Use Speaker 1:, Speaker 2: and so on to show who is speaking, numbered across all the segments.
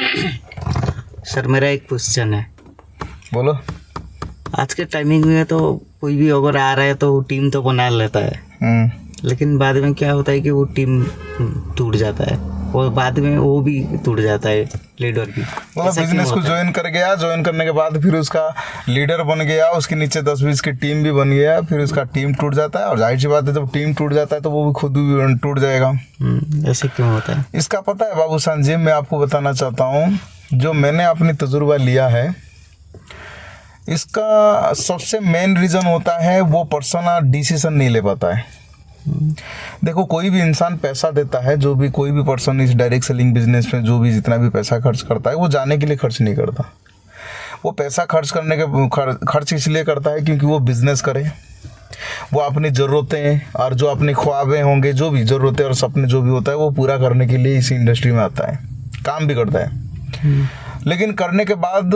Speaker 1: Sir मेरा एक question है।
Speaker 2: बोलो।
Speaker 1: आज के टाइमिंग में तो कोई भी अगर आ रहा है तो टीम तो बना लेता है, लेकिन बाद में क्या होता है कि वो टीम टूट जाता है और बाद में वो भी टूट जाता है लीडर भी।
Speaker 2: मतलब बिजनेस को ज्वाइन कर गया, ज्वाइन करने के बाद फिर उसका लीडर बन गया, उसके नीचे 10-20 की टीम भी बन गया, फिर उसका टीम टूट जाता है। और जाहिर सी बात है जब टीम टूट जाता है तो वो भी खुद भी टूट जाएगा।
Speaker 1: ऐसे क्यों होता है?
Speaker 2: इसका पता है बाबूशान जी, मैं आपको बताना चाहता हूँ, जो मैंने अपनी तजुर्बा लिया है, इसका सबसे मेन रीज़न होता है वो पर्सन डिसीजन नहीं ले पाता है। देखो, कोई भी इंसान पैसा देता है, जो भी कोई भी पर्सन इस डायरेक्ट सेलिंग बिजनेस में जो भी जितना भी पैसा खर्च करता है वो जाने के लिए खर्च नहीं करता। वो पैसा खर्च करने के खर्च इसलिए करता है क्योंकि वो बिजनेस करे, वो अपनी ज़रूरतें और जो अपने ख्वाबें होंगे, जो भी ज़रूरतें और सपने जो भी होता है वो पूरा करने के लिए इस इंडस्ट्री में आता है, काम भी करता है। लेकिन करने के बाद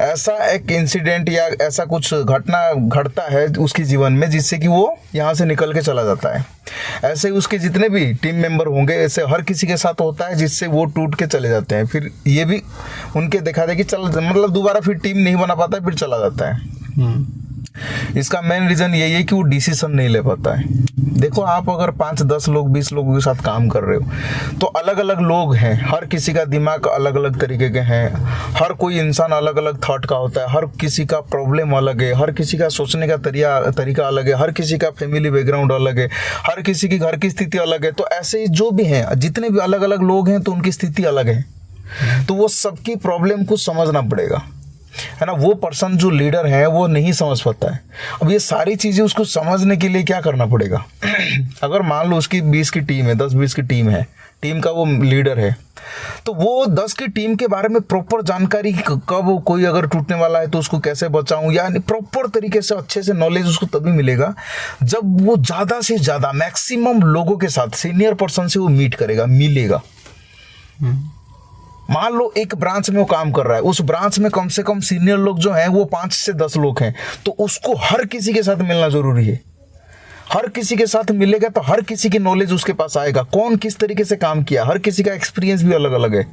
Speaker 2: ऐसा एक इंसिडेंट या ऐसा कुछ घटना घटता है उसके जीवन में जिससे कि वो यहाँ से निकल के चला जाता है। ऐसे ही उसके जितने भी टीम मेंबर होंगे, ऐसे हर किसी के साथ होता है जिससे वो टूट के चले जाते हैं। फिर ये भी उनके देखा देखी चल मतलब दोबारा फिर टीम नहीं बना पाता है, फिर चला जाता है। इसका मेन रीज़न यही है कि वो डिसीजन नहीं ले पाता है। देखो, आप अगर 5-10 लोग 20 लोगों के साथ काम कर रहे हो तो अलग अलग लोग हैं, हर किसी का दिमाग अलग अलग तरीके के हैं, हर कोई इंसान अलग अलग थॉट का होता है, हर किसी का प्रॉब्लम अलग है, हर किसी का सोचने का तरीका अलग है, हर किसी का फैमिली बैकग्राउंड अलग है, हर किसी की घर की स्थिति अलग है। तो ऐसे ही जो भी हैं, जितने भी अलग अलग लोग हैं तो उनकी स्थिति अलग है, तो वो सबकी प्रॉब्लम को समझना पड़ेगा, है ना। वो पर्सन जो लीडर है वो नहीं समझ पाता है। अब ये सारी चीज़ें उसको समझने के लिए क्या करना पड़ेगा? अगर मान लो उसकी 20 की टीम है, 10-20 की टीम है, टीम का वो लीडर है, तो वो 10 की टीम के बारे में प्रॉपर जानकारी, कब कोई अगर टूटने वाला है तो उसको कैसे बचाऊं, यानी प्रॉपर तरीके से अच्छे से नॉलेज उसको तभी मिलेगा जब वो ज़्यादा से ज़्यादा मैक्सिमम लोगों के साथ सीनियर पर्सन से वो मीट करेगा, मिलेगा। मान लो एक ब्रांच में वो काम कर रहा है, उस ब्रांच में कम से कम सीनियर लोग जो हैं वो 5 से 10 लोग हैं, तो उसको हर किसी के साथ मिलना जरूरी है। हर किसी के साथ मिलेगा तो हर किसी की नॉलेज उसके पास आएगा, कौन किस तरीके से काम किया, हर किसी का एक्सपीरियंस भी अलग अलग है।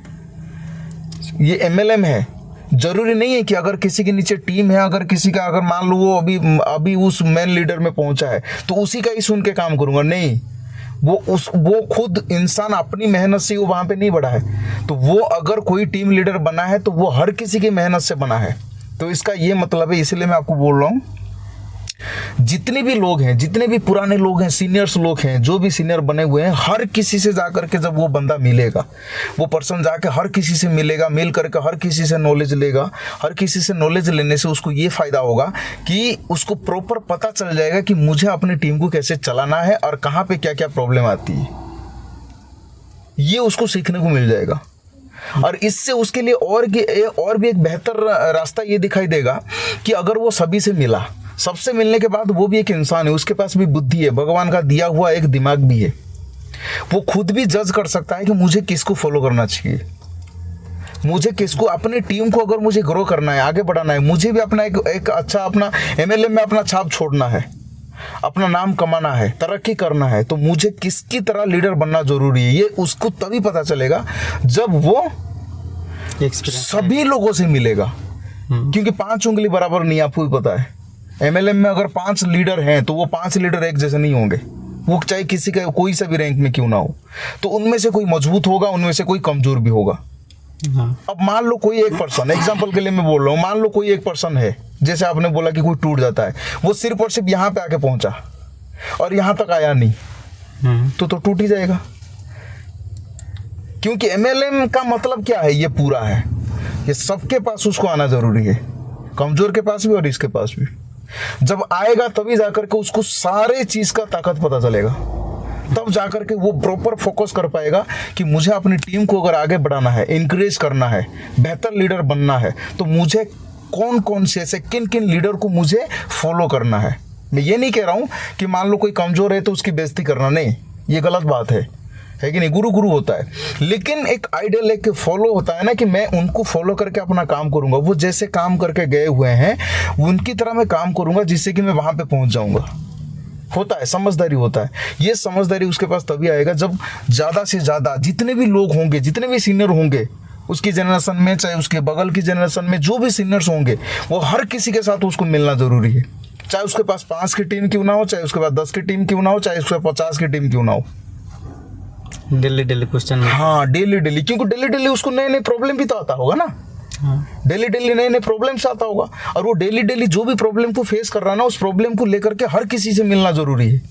Speaker 2: ये MLM है, जरूरी नहीं है कि अगर किसी के नीचे टीम है, अगर किसी का अगर मान लो वो अभी उस मेन लीडर में पहुंचा है तो उसी का ही सुन के काम करूंगा, नहीं। वो खुद इंसान अपनी मेहनत से वो वहाँ पे नहीं बढ़ा है, तो वो अगर कोई टीम लीडर बना है तो वो हर किसी की मेहनत से बना है। तो इसका ये मतलब है, इसलिए मैं आपको बोल रहा हूँ, जितने भी लोग हैं, जितने भी पुराने लोग हैं, सीनियर्स लोग हैं, जो भी सीनियर बने हुए हैं, हर किसी से जाकर के जब वो बंदा मिलेगा, वो पर्सन जाके हर किसी से मिलेगा, मिल करके हर किसी से नॉलेज लेगा। हर किसी से नॉलेज लेने से उसको ये फ़ायदा होगा कि उसको प्रॉपर पता चल जाएगा कि मुझे अपनी टीम को कैसे चलाना है और कहाँ पे क्या क्या प्रॉब्लम आती है, ये उसको सीखने को मिल जाएगा। और इससे उसके लिए और भी एक बेहतर रास्ता ये दिखाई देगा कि अगर वो सभी से मिला, सबसे मिलने के बाद वो भी एक इंसान है, उसके पास भी बुद्धि है, भगवान का दिया हुआ एक दिमाग भी है, वो खुद भी जज कर सकता है कि मुझे किसको फॉलो करना चाहिए, मुझे किसको, अपनी टीम को अगर मुझे ग्रो करना है, आगे बढ़ाना है, मुझे भी अपना एक अच्छा अपना MLM में अपना छाप छोड़ना है, अपना नाम कमाना है, तरक्की करना है, तो मुझे किसकी तरह लीडर बनना जरूरी है, ये उसको तभी पता चलेगा जब वो सभी लोगों से मिलेगा। क्योंकि 5 उंगली बराबर नहीं, आपको भी पता है। MLM में अगर 5 लीडर हैं तो वो 5 लीडर एक जैसे नहीं होंगे, वो चाहे किसी का कोई सा भी रैंक में क्यों ना हो, तो उनमें से कोई मजबूत होगा, उनमें से कोई कमजोर भी होगा। अब मान लो कोई एक पर्सन, एग्जाम्पल के लिए मैं बोल रहा हूँ, मान लो कोई एक पर्सन है, जैसे आपने बोला कि कोई टूट जाता है, वो सिर्फ और सिर्फ यहाँ पे आके पहुंचा और यहाँ तक आया नहीं, तो टूट ही जाएगा। क्योंकि MLM का मतलब क्या है, ये पूरा है, ये सबके पास उसको आना जरूरी है, कमजोर के पास भी और इसके पास भी। जब आएगा तभी जाकर के उसको सारे चीज का ताकत पता चलेगा, तब जाकर के वो प्रॉपर फोकस कर पाएगा कि मुझे अपनी टीम को अगर आगे बढ़ाना है, इंकरेज करना है, बेहतर लीडर बनना है, तो मुझे कौन कौन से ऐसे किन किन लीडर को मुझे फॉलो करना है। मैं ये नहीं कह रहा हूँ कि मान लो कोई कमजोर है तो उसकी बेइज्जती करना, नहीं, ये गलत बात है कि नहीं। गुरु होता है, लेकिन एक आइडियल एक फॉलो होता है ना, कि मैं उनको फॉलो करके अपना काम करूंगा, वो जैसे काम करके गए हुए हैं उनकी तरह मैं काम करूंगा जिससे कि मैं वहां पे पहुंच जाऊंगा। होता है, समझदारी होता है। ये समझदारी उसके पास तभी आएगा जब ज़्यादा से ज़्यादा जितने भी लोग होंगे, जितने भी सीनियर होंगे, उसकी जनरेशन में, चाहे उसके बगल की जनरेशन में जो भी सीनियर्स होंगे, वो हर किसी के साथ उसको मिलना जरूरी है। चाहे उसके पास 5 की टीम क्यों ना हो, चाहे उसके पास 10 की टीम क्यों ना हो, चाहे उसके पास 50 की टीम क्यों ना हो।
Speaker 1: Daily daily question.
Speaker 2: हाँ, डेली डेली, क्योंकि डेली डेली उसको नए नए प्रॉब्लम भी तो आता होगा ना। डेली डेली नए नए प्रॉब्लम से आता होगा, और वो डेली डेली जो भी प्रॉब्लम को फेस कर रहा है ना, उस प्रॉब्लम को लेकर के हर किसी से मिलना जरूरी है।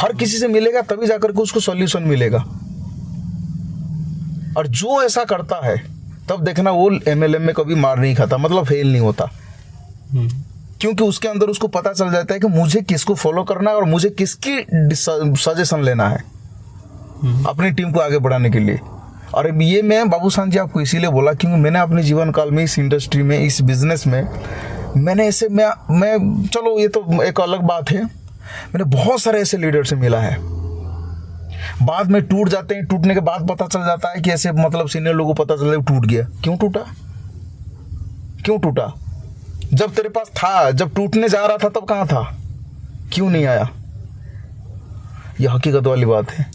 Speaker 2: हर किसी से मिलेगा तभी जाकर के उसको सॉल्यूशन मिलेगा। और जो ऐसा करता है तब देखना वो MLM में कभी मार नहीं खाता, मतलब फेल नहीं होता। क्योंकि उसके अंदर उसको पता चल जाता है कि मुझे किसको फॉलो करना है और मुझे किसकी सजेशन लेना है अपनी टीम को आगे बढ़ाने के लिए। और ये मैं बाबूशान जी आपको इसीलिए बोला क्योंकि मैंने अपने जीवन काल में इस इंडस्ट्री में, इस बिजनेस में, मैंने ऐसे मैं चलो ये तो एक अलग बात है, मैंने बहुत सारे ऐसे लीडर से मिला है, बाद में टूट जाते हैं, टूटने के बाद पता चल जाता है कि ऐसे मतलब सीनियर लोगों को पता चल जाता है टूट गया। क्यों टूटा? क्यों टूटा? जब तेरे पास था, जब टूटने जा रहा था तब कहाँ था? क्यों नहीं आया? यह हकीकत वाली बात है।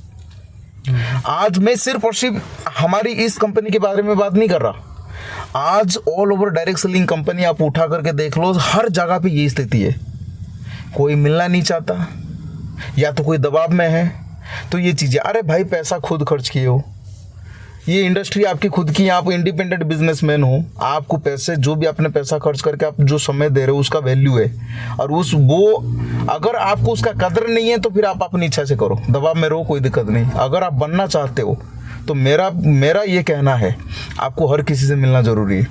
Speaker 2: आज मैं सिर्फ और सिर्फ हमारी इस कंपनी के बारे में बात नहीं कर रहा, आज all over direct selling company आप उठा करके देख लो, हर जगह पे यही स्थिति है। कोई मिलना नहीं चाहता, या तो कोई दबाव में है, तो ये चीजें, अरे भाई पैसा खुद खर्च किए हो, ये इंडस्ट्री आपकी खुद की, आप इंडिपेंडेंट बिजनेसमैन हो, आपको पैसे जो भी आपने पैसा खर्च करके आप जो समय दे रहे हो उसका वैल्यू है, और वो अगर आपको उसका कदर नहीं है तो फिर आप अपनी इच्छा से करो, दबाव में रहो, कोई दिक्कत नहीं। अगर आप बनना चाहते हो तो मेरा ये कहना है, आपको हर किसी से मिलना जरूरी है,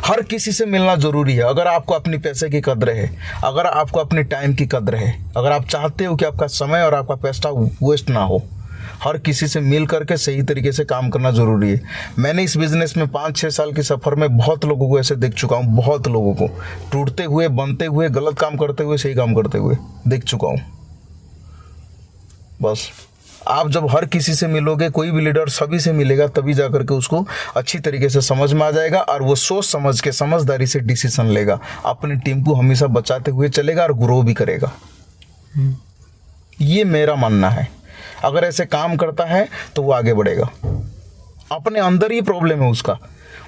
Speaker 2: हर किसी से मिलना जरूरी है। अगर आपको अपनी पैसे की कदर है, अगर आपको अपने टाइम की कदर है, अगर आप चाहते हो कि आपका समय और आपका पैसा वेस्ट ना हो, हर किसी से मिल करके सही तरीके से काम करना जरूरी है। मैंने इस बिजनेस में 5-6 साल के सफर में बहुत लोगों को ऐसे देख चुका हूँ, बहुत लोगों को टूटते हुए, बनते हुए, गलत काम करते हुए, सही काम करते हुए देख चुका हूँ। बस आप जब हर किसी से मिलोगे, कोई भी लीडर सभी से मिलेगा, तभी जाकर के उसको अच्छी तरीके से समझ में आ जाएगा, और वो सोच समझ के समझदारी से डिसीजन लेगा, अपनी टीम को हमेशा बचाते हुए चलेगा और ग्रो भी करेगा। ये मेरा मानना है। अगर ऐसे काम करता है तो वो आगे बढ़ेगा। अपने अंदर ही प्रॉब्लम है उसका,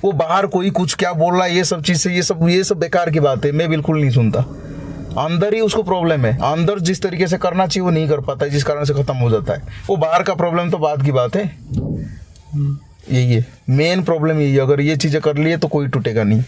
Speaker 2: वो बाहर कोई कुछ क्या बोल रहा है, ये सब चीज़ से ये सब बेकार की बात है, मैं बिल्कुल नहीं सुनता। अंदर ही उसको प्रॉब्लम है, अंदर जिस तरीके से करना चाहिए वो नहीं कर पाता है, जिस कारण से खत्म हो जाता है। वो बाहर का प्रॉब्लम तो बात की बात है, यही है मेन प्रॉब्लम, यही है। अगर ये चीज़ें कर लिए तो कोई टूटेगा नहीं।